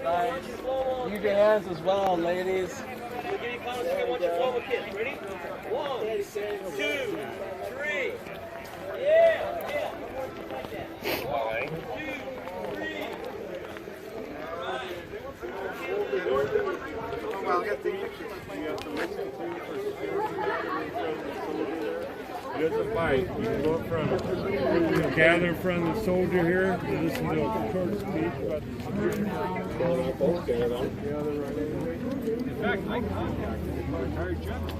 Nice. Use your hands as well, ladies. We'll give you comments if you want your global kids. Ready? 1, 2, 3. Yeah, yeah. Like that. 1, 2, 3. Well, get the picture. You have to listen to doesn't fight. You can go up front. You can gather in front of the soldier here and listen to a short speech about the security. In fact, I contacted the retired general.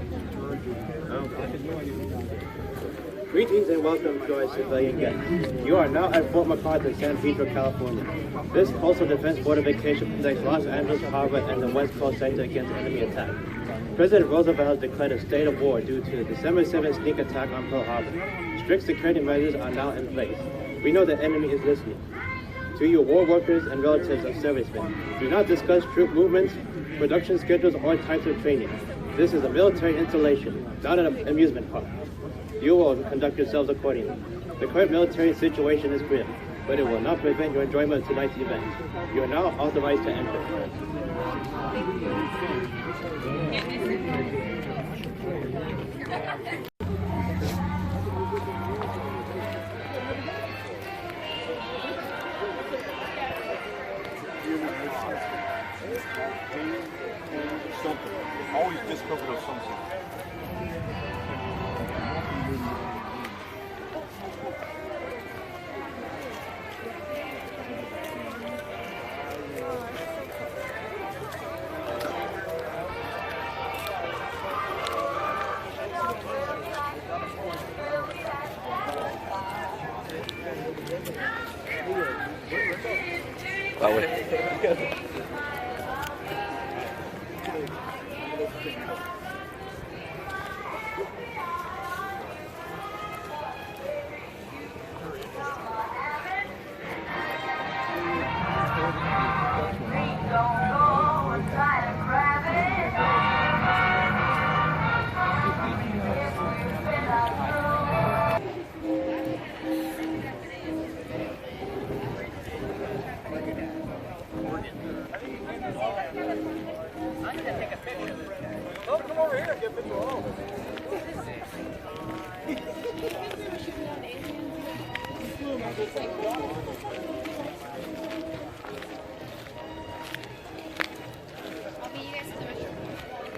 Greetings and welcome to our civilian guests. You are now at Fort MacArthur, San Pedro, California. This coastal defense fortification protects Los Angeles Harbor and the West Coast sector against enemy attack. President Roosevelt has declared a state of war due to the December 7th sneak attack on Pearl Harbor. Strict security measures are now in place. We know the enemy is listening. To you war workers and relatives of servicemen, do not discuss troop movements, production schedules, or types of training. This is a military installation, not an amusement park. You will conduct yourselves accordingly. The current military situation is grim, but it will not prevent your enjoyment of tonight's event. You are now authorized to enter. Always discovered of some sort.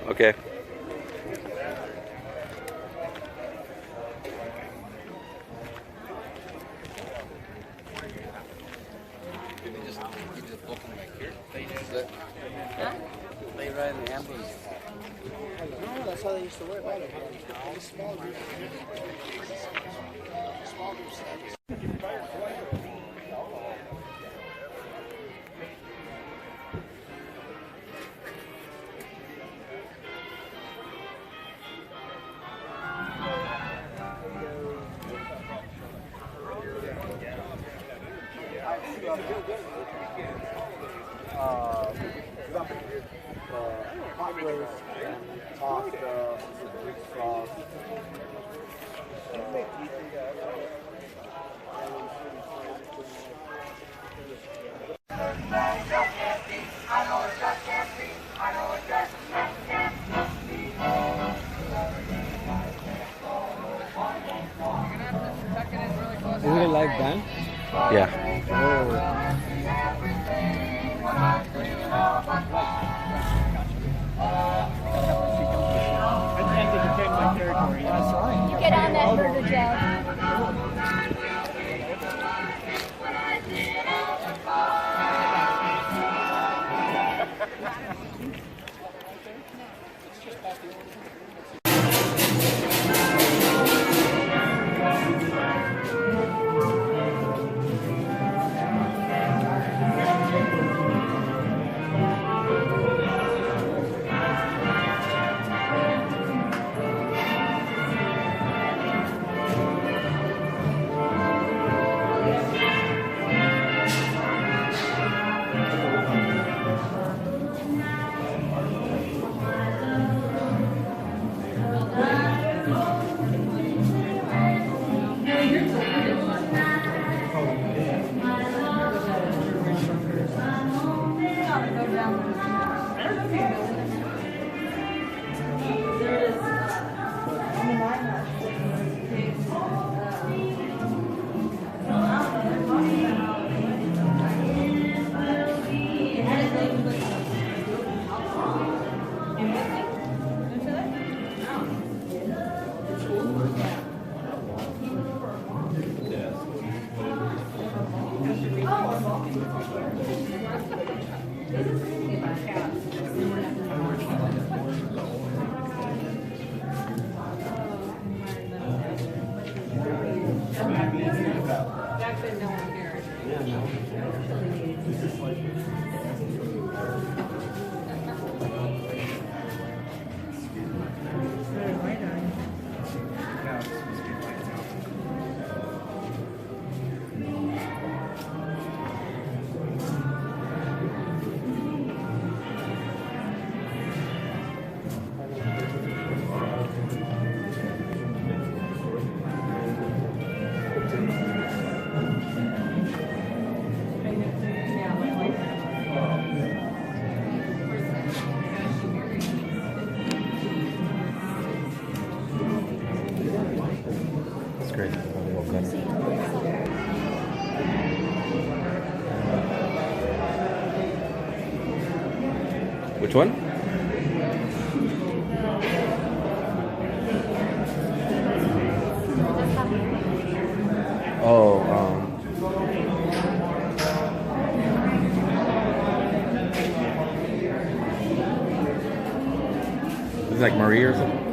Okay. They ride in the ambulance. No, that's how they used to work. Small group. Small group status. Is it a live band? Yeah. You get on that murder jet. Which one? Oh, it's like Marie or something.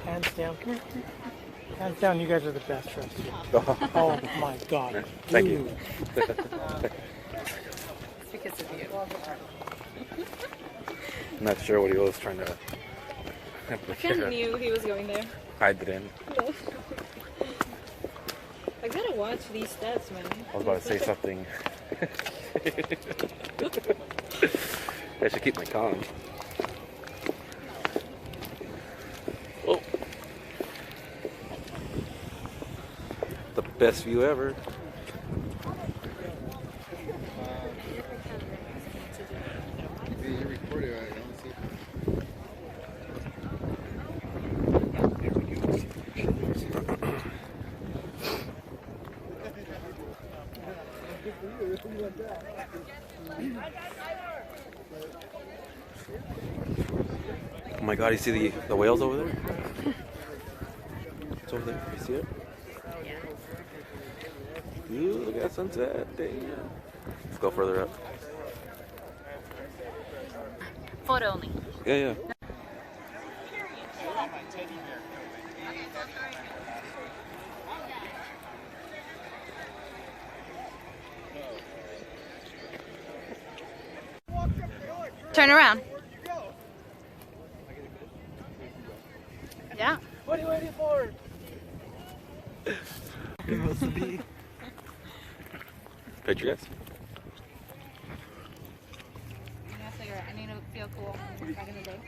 Hands down. Hands down, you guys are the best dressed. Oh my God. Thank you. It's because of you. I'm not sure what he was trying to. I kind of knew he was going there. Hide it in. Yeah. I gotta watch these steps, man. I was about to say something. I should keep my calm. Oh. The best view ever. Oh my god, you see the whales over there? It's over there. You see it? Ooh, look at that sunset. Damn. Let's go further up. Photo only. Yeah, yeah. Turn around. Yeah. What are you waiting for? Picture, guys. I need to feel cool back in the day.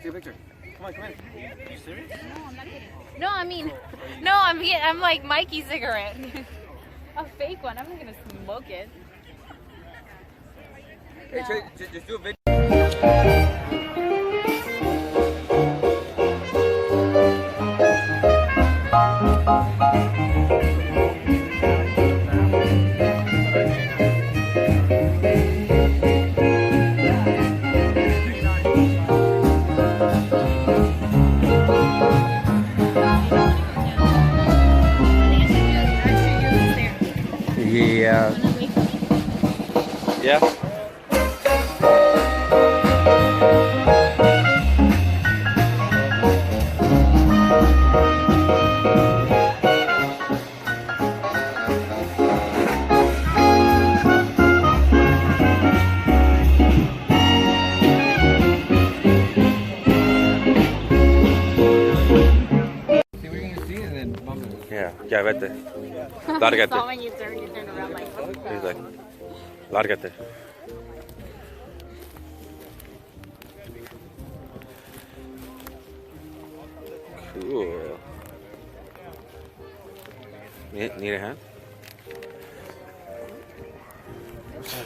Take a picture. Come on, come in. Are you serious? No, I'm not kidding. No, I mean, no, I'm like Mikey cigarette. A fake one. I'm not gonna smoke it. Hey, just do a video. Yeah. Yeah. Ya vete. Lárgate. So when you turn around like. He's like, lárgate. Cool. Need a hand?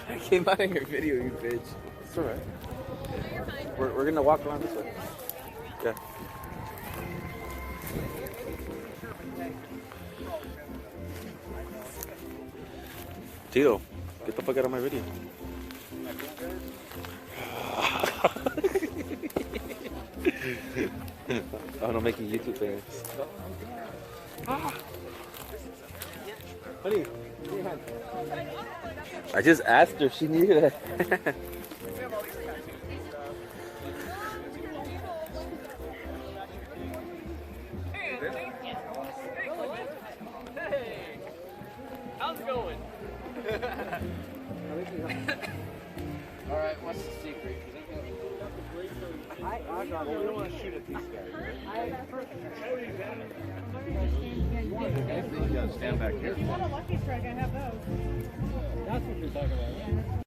I came out in your video, you bitch. It's alright. We're gonna walk around this way. Yeah. Tito, get the fuck out of my video. Oh, no, making YouTube fans. Honey, give me your hand. I just asked her if she needed it. How's it going? Alright, what's the secret? We don't want to shoot at these guys. You gotta stand back here. What a lucky strike, I have those. That's what you're talking about,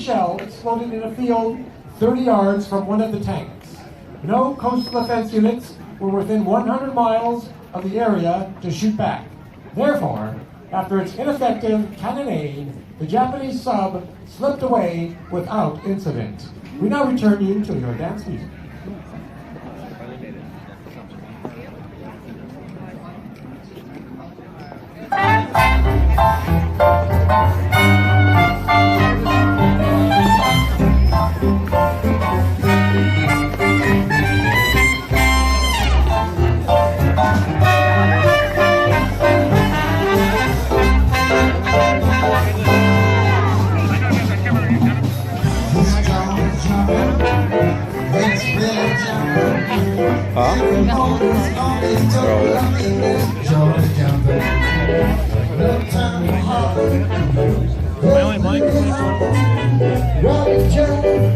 shell exploded in a field 30 yards from one of the tanks. No coastal defense units were within 100 miles of the area to shoot back. Therefore, after its ineffective cannonade, the Japanese sub slipped away without incident. We now return you to your dance music. My only mic is Get your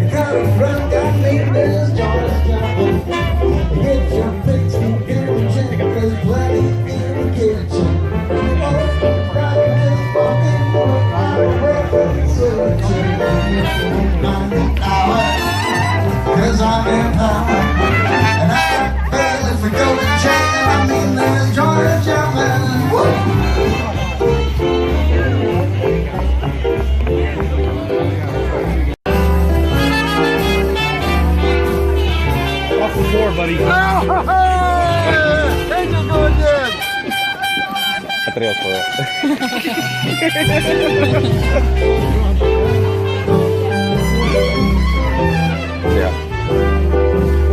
Patriots for real. Yeah.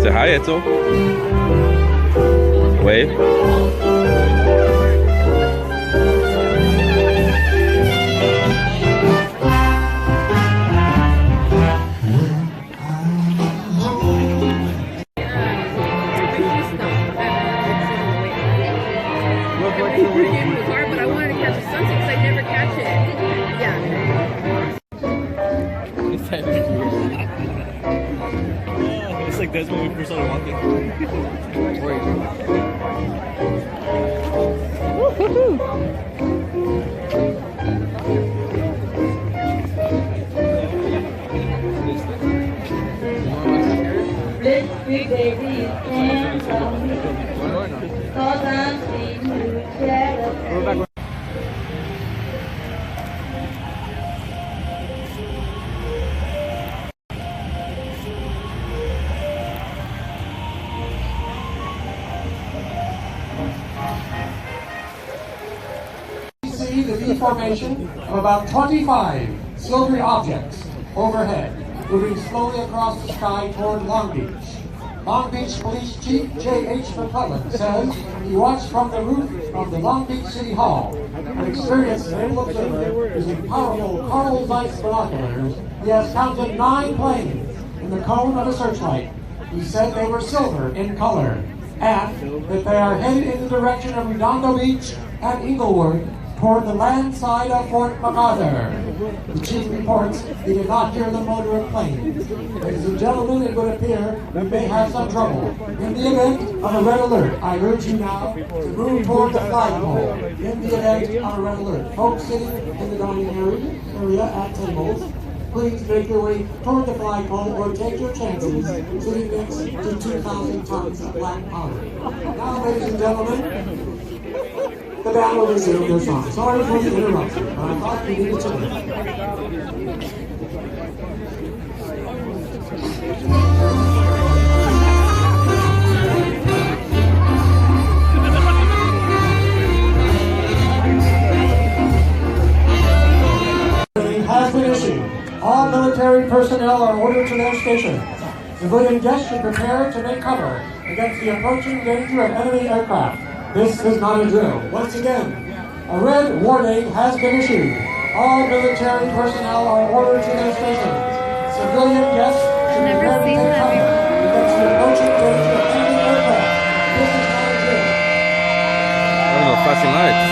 Say hi, Etzel. Wave. But I wanted to catch a sunset because I never catch it. Yeah. It's like that's when we first started walking. Blitzkrieg, baby, and from me. Cause I'm seeing you jealous. See the V formation of about 25 silvery objects overhead, moving slowly across the sky toward Long Beach. Long Beach Police Chief J.H. McClellan says he watched from the roof of the Long Beach City Hall. An experienced naval observer using powerful Carl Zeiss binoculars, he has counted 9 planes in the cone of a searchlight. He said they were silver in color, and that they are headed in the direction of Redondo Beach and Inglewood, toward the land side of Fort MacArthur. The chief reports he did not hear the motor of planes. Ladies and gentlemen, it would appear we may have some trouble. In the event of a red alert, I urge you now to move toward the flagpole. In the event of a red alert, folks sitting in the dining area at tables, please make your way toward the flagpole or take your chances sitting next to 2,000 tons of black powder. Now, ladies and gentlemen, the band will resume their song. Sorry for the interruption, but I thought we needed to know. Has been issued. All military personnel are ordered to their stations. Civilian guests should prepare to make cover against the approaching danger of enemy aircraft. This is not a drill. Once again, a red warning has been issued. All military personnel are ordered to their stations. Civilian guests should prepare to take cover against the approaching danger of enemy aircraft. This is not a drill. I don't know, flashing lights.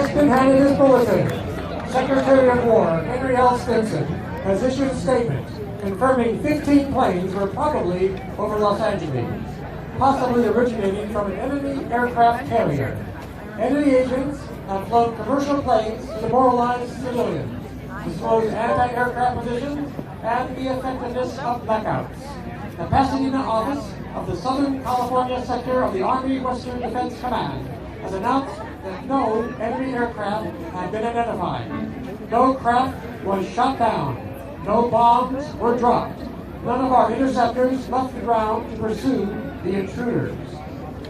just been handed his bulletin. Secretary of War Henry L. Stinson has issued a statement confirming 15 planes were probably over Los Angeles, possibly originating from an enemy aircraft carrier. Enemy agents have flown commercial planes to demoralize civilians, disclose anti-aircraft positions, and the effectiveness of blackouts. The Pasadena office of the Southern California sector of the Army Western Defense Command has announced that no enemy aircraft have been identified. No craft was shot down. No bombs were dropped. None of our interceptors left the ground to pursue the intruders.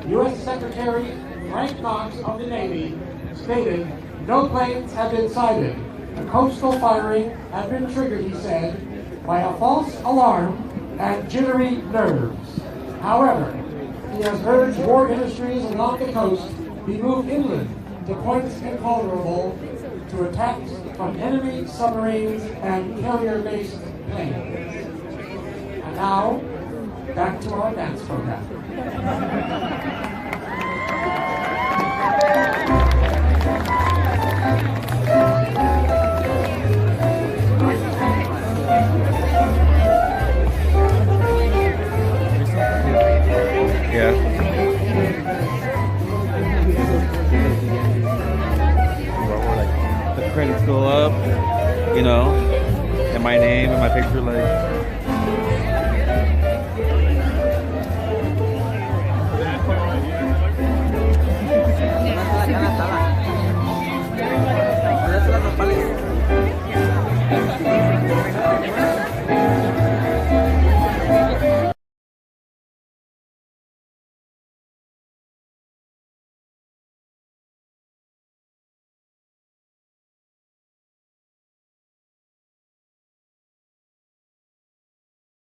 U.S. Secretary Frank Knox of the Navy stated, no planes have been sighted. The coastal firing had been triggered, he said, by a false alarm and jittery nerves. However, he has urged war industries along the coast be moved inland to points invulnerable to attacks from enemy submarines and carrier-based planes. And now, back to our dance program. Yeah. The credits go up, you know, and my name and my picture, like.